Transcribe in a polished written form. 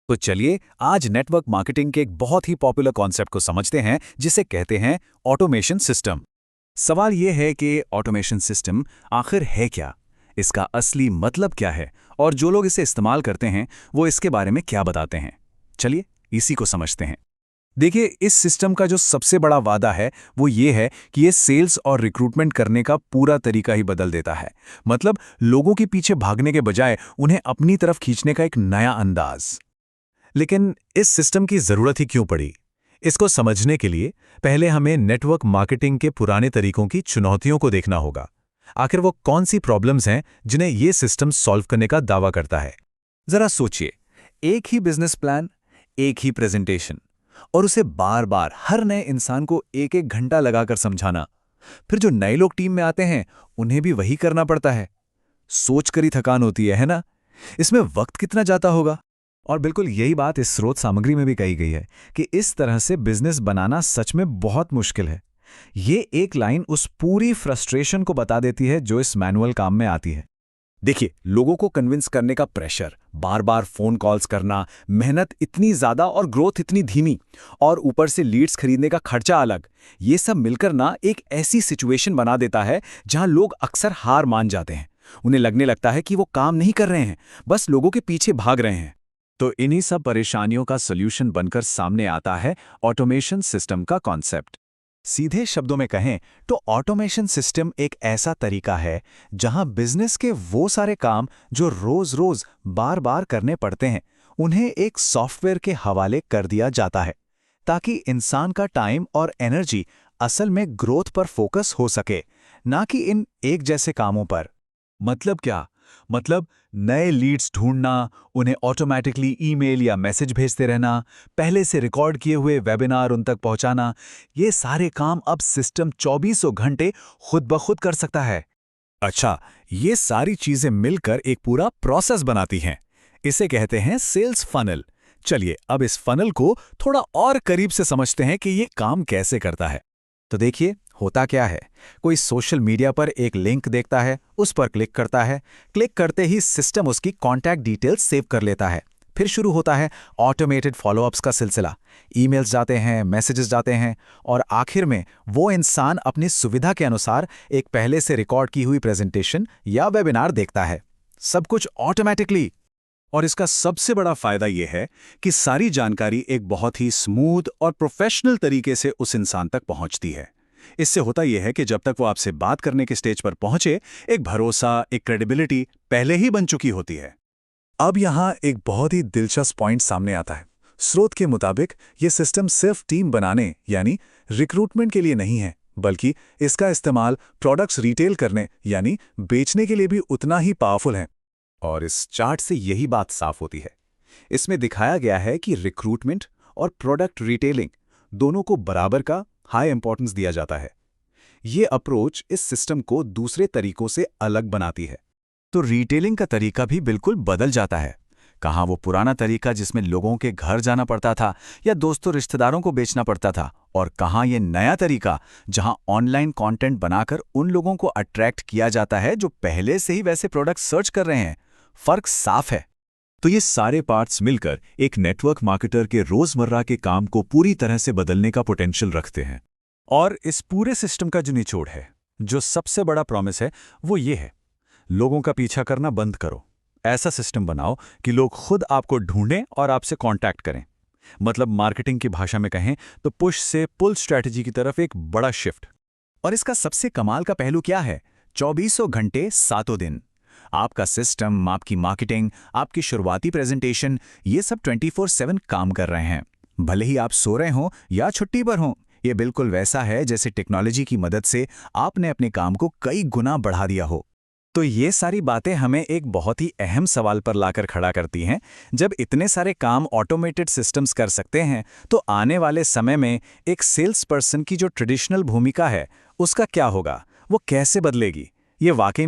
तो चलिए आज नेटवर्क मार्केटिंग के एक बहुत ही पॉपुलर कॉन्सेप्ट को समझते हैं जिसे कहते हैं ऑटोमेशन सिस्टम। सवाल यह है कि ऑटोमेशन सिस्टम आखिर है क्या, इसका असली मतलब क्या है और जो लोग इसे इस्तेमाल करते हैं वो इसके बारे में क्या बताते हैं। चलिए इसी को समझते हैं। देखिए, इस सिस्टम का जो सबसे बड़ा वादा है वो ये है कि ये सेल्स और रिक्रूटमेंट करने का पूरा तरीका ही बदल देता है। मतलब लोगों के पीछे भागने के बजाय उन्हें अपनी तरफ खींचने का एक नया अंदाज। लेकिन इस सिस्टम की जरूरत ही क्यों पड़ी? इसको समझने के लिए पहले हमें नेटवर्क मार्केटिंग के पुराने तरीकों की चुनौतियों को देखना होगा। आखिर वो कौन सी प्रॉब्लम्स हैं जिन्हें ये सिस्टम सॉल्व करने का दावा करता है। जरा सोचिए, एक ही बिजनेस प्लान, एक ही प्रेजेंटेशन, और उसे बार बार हर नए इंसान को एक एक घंटा लगाकर समझाना। फिर जो नए लोग टीम में आते हैं उन्हें भी वही करना पड़ता है। सोचकर ही थकान होती है ना? इसमें वक्त कितना जाता होगा। और बिल्कुल यही बात इस स्रोत सामग्री में भी कही गई है कि इस तरह से बिजनेस बनाना सच में बहुत मुश्किल है। ये एक लाइन उस पूरी फ्रस्ट्रेशन को बता देती है जो इस मैनुअल काम में आती है। देखिए, लोगों को कन्विंस करने का प्रेशर, बार बार फोन कॉल्स करना, मेहनत इतनी ज्यादा और ग्रोथ इतनी धीमी, और ऊपर से लीड्स खरीदने का खर्चा अलग, ये सब मिलकर ना एक ऐसी सिचुएशन बना देता है जहां लोग अक्सर हार मान जाते हैं। उन्हें लगने लगता है कि वो काम नहीं कर रहे हैं, बस लोगों के पीछे भाग रहे हैं। तो इन्हीं सब परेशानियों का सॉल्यूशन बनकर सामने आता है ऑटोमेशन सिस्टम का कॉन्सेप्ट। सीधे शब्दों में कहें तो ऑटोमेशन सिस्टम एक ऐसा तरीका है जहां बिजनेस के वो सारे काम जो रोज रोज बार बार करने पड़ते हैं उन्हें एक सॉफ्टवेयर के हवाले कर दिया जाता है, ताकि इंसान का टाइम और एनर्जी असल में ग्रोथ पर फोकस हो सके, ना कि इन एक जैसे कामों पर। मतलब क्या? मतलब नए लीड्स ढूंढना, उन्हें ऑटोमैटिकली ईमेल या मैसेज भेजते रहना, पहले से रिकॉर्ड किए हुए वेबिनार उन तक पहुंचाना, ये सारे काम अब सिस्टम 2400 घंटे खुद ब खुद कर सकता है। अच्छा, ये सारी चीजें मिलकर एक पूरा प्रोसेस बनाती हैं। इसे कहते हैं सेल्स फनल। चलिए अब इस फनल को थोड़ा और करीब से समझते हैं कि ये काम कैसे करता है। तो देखिए, होता क्या है, कोई सोशल मीडिया पर एक लिंक देखता है, उस पर क्लिक करता है। क्लिक करते ही सिस्टम उसकी कॉन्टैक्ट डिटेल्स सेव कर लेता है। फिर शुरू होता है ऑटोमेटेड फॉलोअप्स का सिलसिला। ईमेल्स जाते हैं, मैसेजेस जाते हैं, और आखिर में वो इंसान अपनी सुविधा के अनुसार एक पहले से रिकॉर्ड की हुई प्रेजेंटेशन या वेबिनार देखता है। सब कुछ ऑटोमेटिकली। और इसका सबसे बड़ा फायदा यह है कि सारी जानकारी एक बहुत ही स्मूथ और प्रोफेशनल तरीके से उस इंसान तक पहुंचती है। इससे होता यह है कि जब तक वो आपसे बात करने के स्टेज पर पहुंचे, एक भरोसा, एक क्रेडिबिलिटी पहले ही बन चुकी होती है। अब यहां एक बहुत ही दिलचस्प पॉइंट सामने आता है। स्रोत के मुताबिक ये सिस्टम सिर्फ टीम बनाने यानी रिक्रूटमेंट के लिए नहीं है, बल्कि इसका इस्तेमाल प्रोडक्ट्स रिटेल करने यानी बेचने के लिए भी उतना ही पावरफुल है। और इस चार्ट से यही बात साफ होती है। इसमें दिखाया गया है कि रिक्रूटमेंट और प्रोडक्ट रिटेलिंग दोनों को बराबर का हाई इंपॉर्टेंस दिया जाता है। ये अप्रोच इस सिस्टम को दूसरे तरीकों से अलग बनाती है। तो रिटेलिंग का तरीका भी बिल्कुल बदल जाता है। कहाँ वो पुराना तरीका जिसमें लोगों के घर जाना पड़ता था या दोस्तों रिश्तेदारों को बेचना पड़ता था, और कहाँ ये नया तरीका जहां ऑनलाइन कंटेंट बनाकर उन लोगों को अट्रैक्ट किया जाता है जो पहले से ही वैसे प्रोडक्ट सर्च कर रहे हैं। फर्क साफ है। तो ये सारे पार्ट्स मिलकर एक नेटवर्क मार्केटर के रोजमर्रा के काम को पूरी तरह से बदलने का पोटेंशियल रखते हैं। और इस पूरे सिस्टम का जो निचोड़ है, जो सबसे बड़ा प्रॉमिस है, वो ये है, लोगों का पीछा करना बंद करो। ऐसा सिस्टम बनाओ कि लोग खुद आपको ढूंढें और आपसे कांटेक्ट करें। मतलब मार्केटिंग की भाषा में कहें तो पुश से पुल स्ट्रैटेजी की तरफ एक बड़ा शिफ्ट। और इसका सबसे कमाल का पहलू क्या है? 2400 घंटे, 7 दिन। आपका सिस्टम, आपकी मार्केटिंग, आपकी शुरुआती प्रेजेंटेशन, ये सब 24/7 काम कर रहे हैं। भले ही आप सो रहे हों या छुट्टी पर हों। ये बिल्कुल वैसा है जैसे टेक्नोलॉजी की मदद से आपने अपने काम को कई गुना बढ़ा दिया हो। तो ये सारी बातें हमें एक बहुत ही अहम सवाल पर लाकर खड़ा करती हैं। जब इतने सारे काम ऑटोमेटेड सिस्टम्स कर सकते हैं, तो आने वाले समय में एक सेल्स पर्सन की जो ट्रेडिशनल भूमिका है, उसका क्या होगा? वो कैसे बदलेगी? ये वाकई